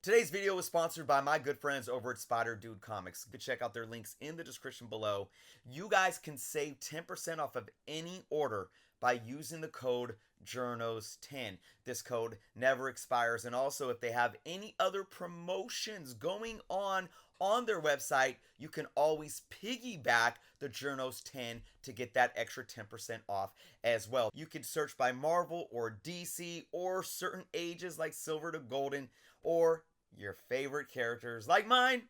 Today's video was sponsored by my good friends over at Spider Dude Comics. You can check out their links in the description below. You guys can save 10% off of any order by using the code JOURNOS10. This code never expires, and also if they have any other promotions going on their website, you can always piggyback the JOURNOS10 to get that extra 10% off as well. You can search by Marvel or DC or certain ages like Silver to Golden, or your favorite characters like mine,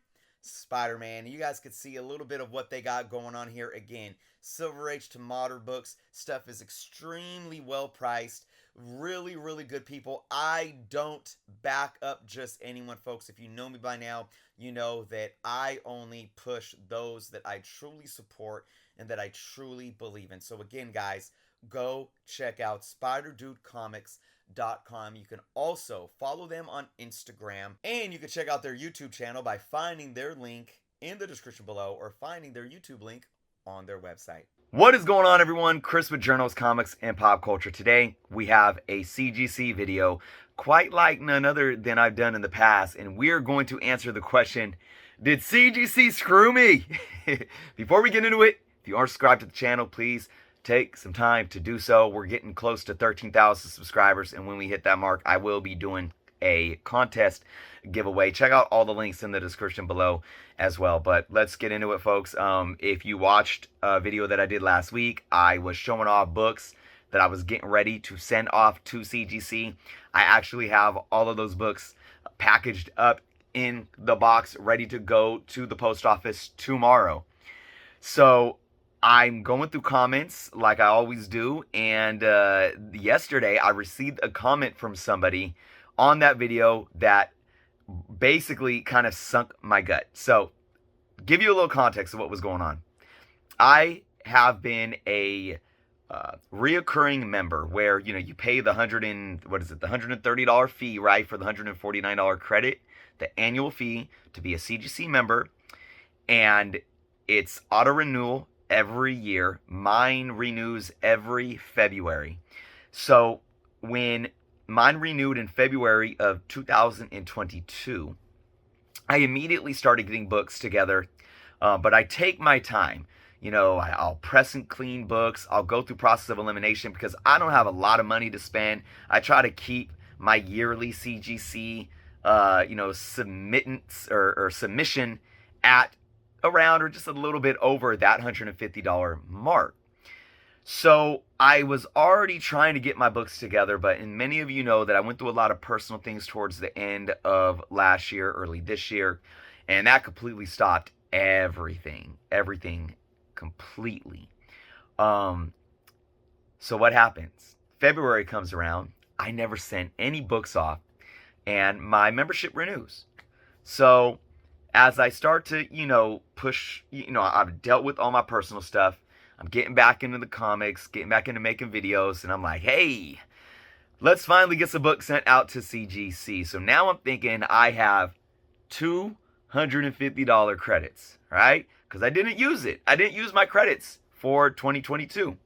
Spider-Man. You guys could see a little bit of what they got going on here. Again, Silver Age to modern books. Stuff is extremely well priced. Really, really good people. I don't back up just anyone, folks. If you know me by now, you know that I only push those that I truly support and that I truly believe in. So again, guys, go check out SpiderDudeComics.com. You can also follow them on Instagram, and you can check out their YouTube channel by finding their link in the description below or finding their YouTube link on their website. What is going on, everyone? Chris with Journos, Comics, and Pop Culture. Today, we have a CGC video quite like none other than I've done in the past, and we're going to answer the question, did CGC screw me? Before we get into it, if you aren't subscribed to the channel, please take some time to do so. We're getting close to 13,000 subscribers, and when we hit that mark, I will be doing a contest giveaway. Check out all the links in the description below as well. But let's get into it, folks. If you watched a video that I did last week, I was showing off books that I was getting ready to send off to CGC. I actually have all of those books packaged up in the box, ready to go to the post office tomorrow. So I'm going through comments like I always do, and yesterday I received a comment from somebody on that video that basically kind of sunk my gut. So, give you a little context of what was going on. I have been a reoccurring member where, you know, you pay the $130 fee, right, for the $149 credit, the annual fee to be a CGC member, and it's auto renewal every year. Mine renews every February. So when mine renewed in February of 2022, I immediately started getting books together, but I take my time. You know, I'll press and clean books. I'll go through process of elimination because I don't have a lot of money to spend. I try to keep my yearly CGC, submittance or submission at around or just a little bit over that $150 mark. So I was already trying to get my books together, but and many of you know that I went through a lot of personal things towards the end of last year, early this year, and that completely stopped everything completely. So what happens? February comes around, I never sent any books off, and my membership renews. So as I start to, push, I've dealt with all my personal stuff. I'm getting back into the comics, getting back into making videos, and I'm like, hey, let's finally get some books sent out to CGC. So now I'm thinking I have $250 credits, right? Because I didn't use it. I didn't use my credits for 2022.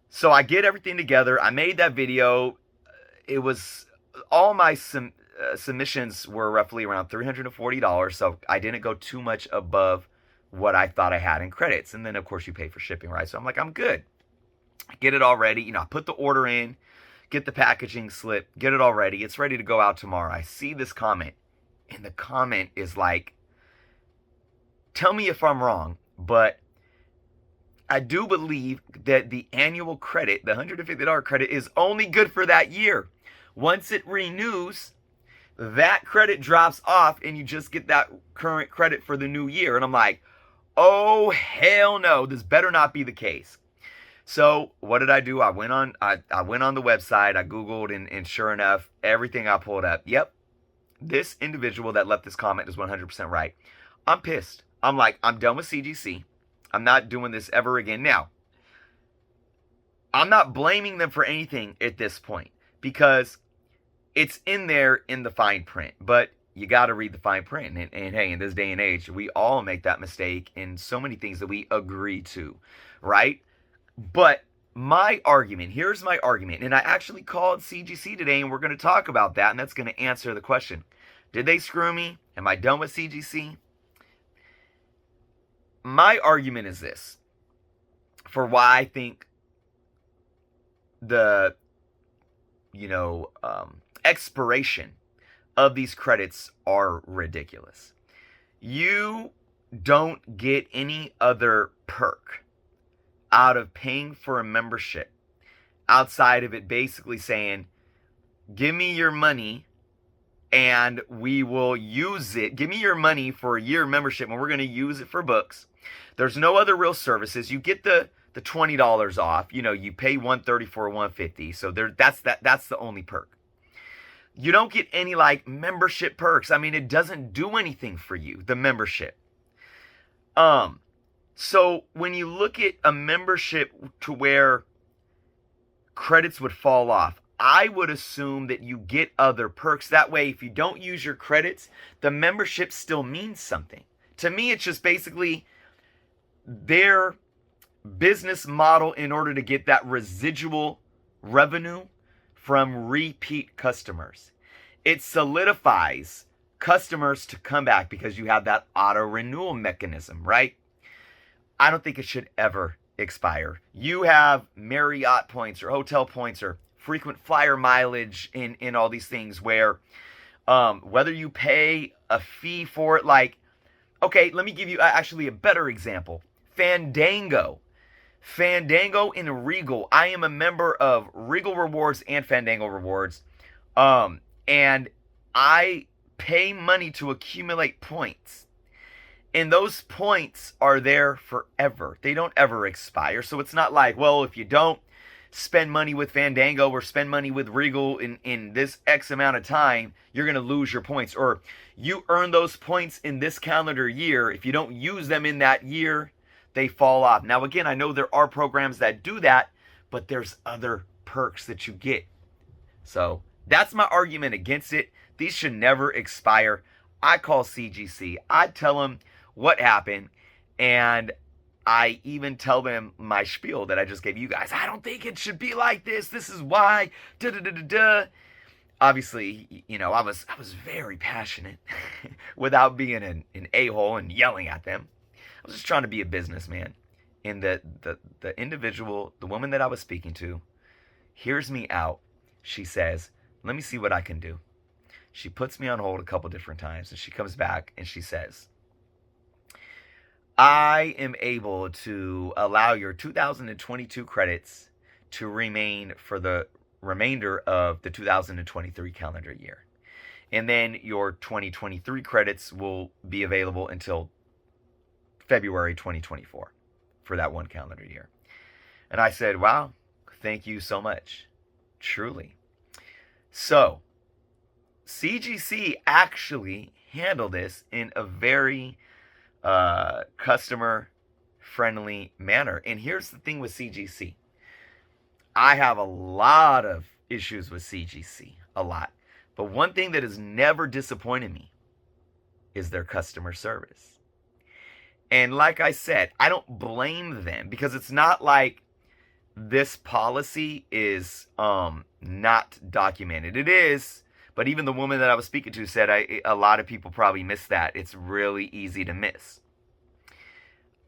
So I get everything together. I made that video. It was all my submissions were roughly around $340, so I didn't go too much above what I thought I had in credits. And then, of course, you pay for shipping, right? So I'm like, I'm good. I get it all ready. I put the order in, get the packaging slip, get it all ready. It's ready to go out tomorrow. I see this comment, and the comment is like, tell me if I'm wrong, but I do believe that the annual credit, the $150 credit, is only good for that year. Once it renews, that credit drops off, and you just get that current credit for the new year. And I'm like, oh, hell no, this better not be the case. So what did I do? I went on the website, I Googled, and sure enough, everything I pulled up, yep, this individual that left this comment is 100% right. I'm pissed. I'm like, I'm done with CGC. I'm not doing this ever again. Now, I'm not blaming them for anything at this point because it's in there in the fine print, but you got to read the fine print. And hey, in this day and age, we all make that mistake in so many things that we agree to, right? But my argument, here's my argument, and I actually called CGC today, and we're going to talk about that, and that's going to answer the question. Did they screw me? Am I done with CGC? My argument is this, for why I think the, expiration of these credits are ridiculous. You don't get any other perk out of paying for a membership outside of it basically saying, give me your money and we will use it. Give me your money for a year membership and we're going to use it for books. There's no other real services. You get the $20 off. You pay $130 for $150. So that's the only perk. You don't get any like membership perks. I mean, it doesn't do anything for you, the membership. So when you look at a membership to where credits would fall off, I would assume that you get other perks. That way, if you don't use your credits, the membership still means something. To me, it's just basically their business model in order to get that residual revenue from repeat customers. It solidifies customers to come back because you have that auto renewal mechanism, right? I don't think it should ever expire. You have Marriott points or hotel points or frequent flyer mileage in all these things where whether you pay a fee for it, like, okay, let me give you actually a better example. Fandango and Regal. I am a member of Regal Rewards and Fandango Rewards. And I pay money to accumulate points. And those points are there forever. They don't ever expire. So it's not like, well, if you don't spend money with Fandango or spend money with Regal in this X amount of time, you're going to lose your points. Or you earn those points in this calendar year. If you don't use them in that year, they fall off. Now, again, I know there are programs that do that, but there's other perks that you get. So that's my argument against it. These should never expire. I call CGC. I tell them what happened, and I even tell them my spiel that I just gave you guys. I don't think it should be like this. This is why. Obviously, I was very passionate without being an a-hole and yelling at them. I was just trying to be a businessman. And the individual, the woman that I was speaking to, hears me out. She says, let me see what I can do. She puts me on hold a couple different times, and she comes back and she says, I am able to allow your 2022 credits to remain for the remainder of the 2023 calendar year. And then your 2023 credits will be available until February 2024 for that one calendar year. And I said, wow, thank you so much. Truly. So, CGC actually handled this in a very customer-friendly manner. And here's the thing with CGC. I have a lot of issues with CGC, a lot. But one thing that has never disappointed me is their customer service. And like I said, I don't blame them because it's not like this policy is not documented. It is, but even the woman that I was speaking to said a lot of people probably miss that. It's really easy to miss.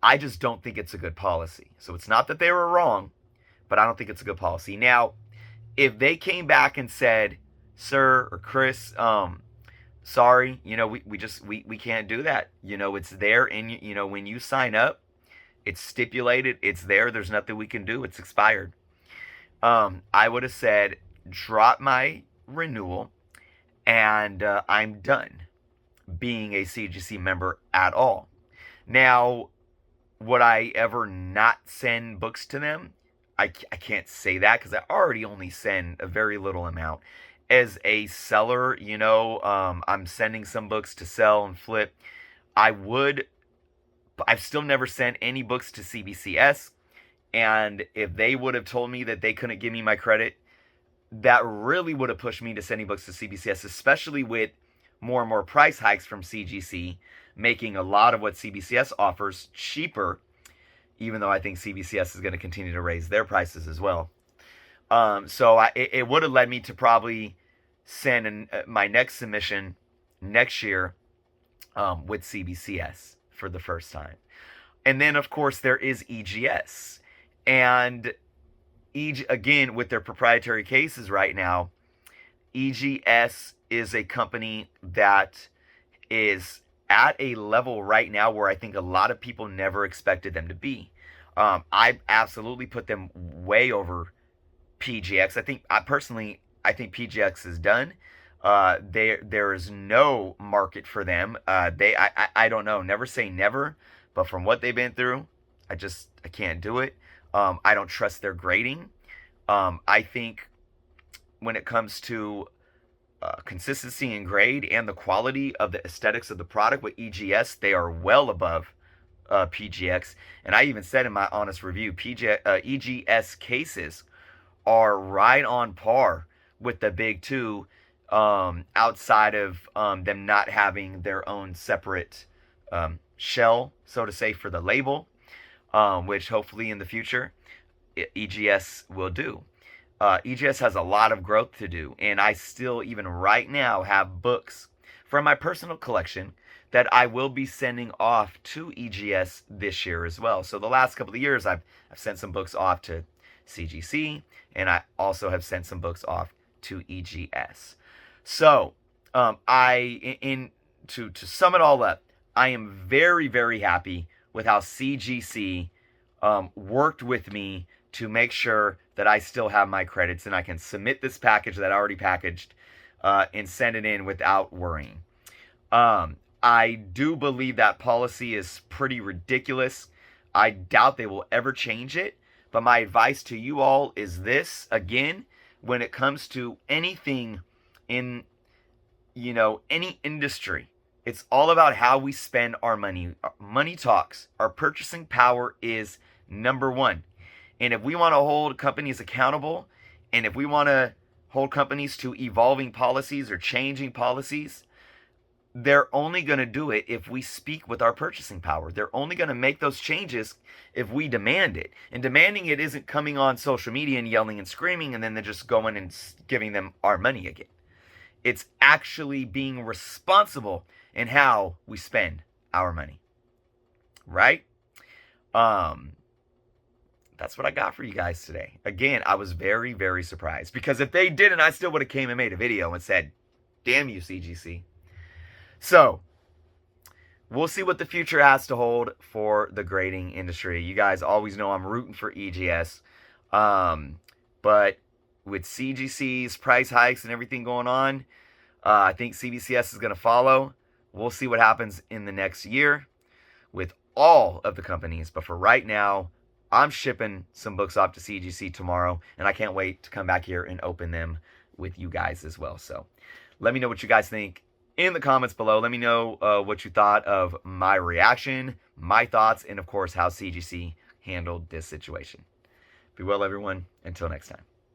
I just don't think it's a good policy. So it's not that they were wrong, but I don't think it's a good policy. Now, if they came back and said, sir or Chris, sorry, we can't do that. It's there in, when you sign up, it's stipulated, it's there. There's nothing we can do. It's expired. I would have said, drop my renewal and I'm done being a CGC member at all. Now, would I ever not send books to them? I can't say that because I already only send a very little amount. As a seller, I'm sending some books to sell and flip. I've still never sent any books to CBCS. And if they would have told me that they couldn't give me my credit, that really would have pushed me to sending books to CBCS, especially with more and more price hikes from CGC, making a lot of what CBCS offers cheaper, even though I think CBCS is going to continue to raise their prices as well. So it would have led me to probably send my next submission next year with CBCS for the first time. And then, of course, there is EGS. And again, with their proprietary cases right now, EGS is a company that is at a level right now where I think a lot of people never expected them to be. I absolutely put them way over PGX. I think PGX is done. There is no market for them. I don't know. Never say never, but from what they've been through, I can't do it. I don't trust their grading. I think when it comes to consistency in grade and the quality of the aesthetics of the product with EGS, they are well above PGX. And I even said in my honest review, EGS cases are right on par with the big two, outside of them not having their own separate shell, so to say, for the label, which hopefully in the future EGS will do. EGS has a lot of growth to do, and I still, even right now, have books from my personal collection that I will be sending off to EGS this year as well. So the last couple of years, I've sent some books off to CGC, and I also have sent some books off to EGS. So, to sum it all up, I am very, very happy with how CGC worked with me to make sure that I still have my credits and I can submit this package that I already packaged and send it in without worrying. I do believe that policy is pretty ridiculous. I doubt they will ever change it. But my advice to you all is this, again, when it comes to anything in, any industry, it's all about how we spend our money. Money talks. Our purchasing power is number one. And if we want to hold companies accountable, and if we want to hold companies to evolving policies or changing policies, they're only going to do it if we speak with our purchasing power. They're only going to make those changes if we demand it. And demanding it isn't coming on social media and yelling and screaming and then they're just going and giving them our money again. It's actually being responsible in how we spend our money. Right? That's what I got for you guys today. Again, I was very, very surprised. Because if they didn't, I still would have came and made a video and said, damn you, CGC. So, we'll see what the future has to hold for the grading industry. You guys always know I'm rooting for EGS. But with CGC's price hikes and everything going on, I think CBCS is going to follow. We'll see what happens in the next year with all of the companies. But for right now, I'm shipping some books off to CGC tomorrow, and I can't wait to come back here and open them with you guys as well. So let me know what you guys think in the comments below. Let me know what you thought of my reaction, my thoughts, and of course how CGC handled this situation. Be well, everyone. Until next time.